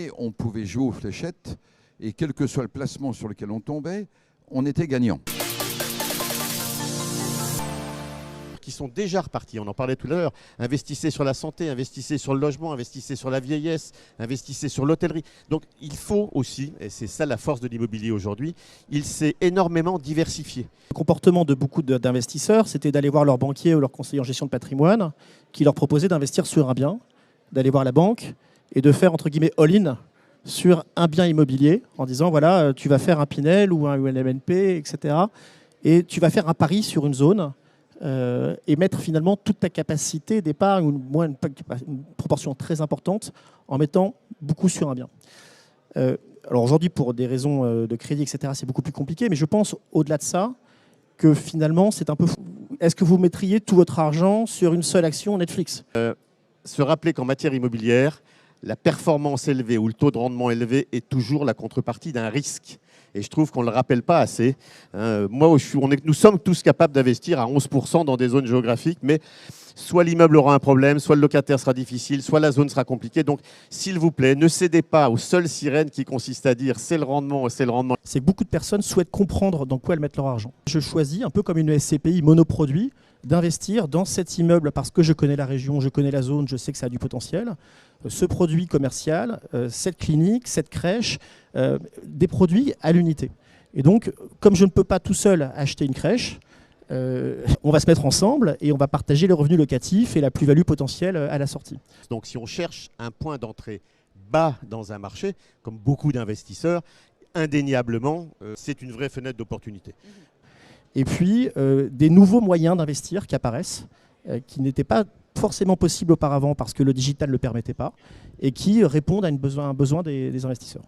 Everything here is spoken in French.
Et on pouvait jouer aux fléchettes et quel que soit le placement sur lequel on tombait, on était gagnant. Qui sont déjà repartis, on en parlait tout à l'heure, investissez sur la santé, investissez sur le logement, investissez sur la vieillesse, investissez sur l'hôtellerie. Donc il faut aussi, et c'est ça la force de l'immobilier aujourd'hui, il s'est énormément diversifié. Le comportement de beaucoup d'investisseurs, c'était d'aller voir leur banquier ou leur conseiller en gestion de patrimoine qui leur proposait d'investir sur un bien, d'aller voir la banque et de faire entre guillemets all-in sur un bien immobilier en disant voilà, tu vas faire un Pinel ou un MNP, etc. Et tu vas faire un pari sur une zone et mettre finalement toute ta capacité d'épargne, ou moins une proportion très importante, en mettant beaucoup sur un bien. Alors aujourd'hui, pour des raisons de crédit, etc., c'est beaucoup plus compliqué, mais je pense au-delà de ça, que finalement, c'est un peu fou. Est-ce que vous mettriez tout votre argent sur une seule action Netflix ? Se rappeler qu'en matière immobilière, la performance élevée ou le taux de rendement élevé est toujours la contrepartie d'un risque. Et je trouve qu'on ne le rappelle pas assez. Nous sommes tous capables d'investir à 11% dans des zones géographiques, mais soit l'immeuble aura un problème, soit le locataire sera difficile, soit la zone sera compliquée. Donc, s'il vous plaît, ne cédez pas aux seules sirènes qui consistent à dire c'est le rendement, c'est le rendement. C'est que beaucoup de personnes souhaitent comprendre dans quoi elles mettent leur argent. Je choisis, un peu comme une SCPI monoproduit, d'investir dans cet immeuble parce que je connais la région, je connais la zone, je sais que ça a du potentiel. Ce produit commercial, cette clinique, cette crèche, des produits à l'unité. Et donc, comme je ne peux pas tout seul acheter une crèche, on va se mettre ensemble et on va partager les revenus locatifs et la plus-value potentielle à la sortie. Donc si on cherche un point d'entrée bas dans un marché, comme beaucoup d'investisseurs, indéniablement, c'est une vraie fenêtre d'opportunité. Et puis, des nouveaux moyens d'investir qui apparaissent, qui n'étaient pas forcément possibles auparavant parce que le digital ne le permettait pas, et qui répondent à un besoin des investisseurs.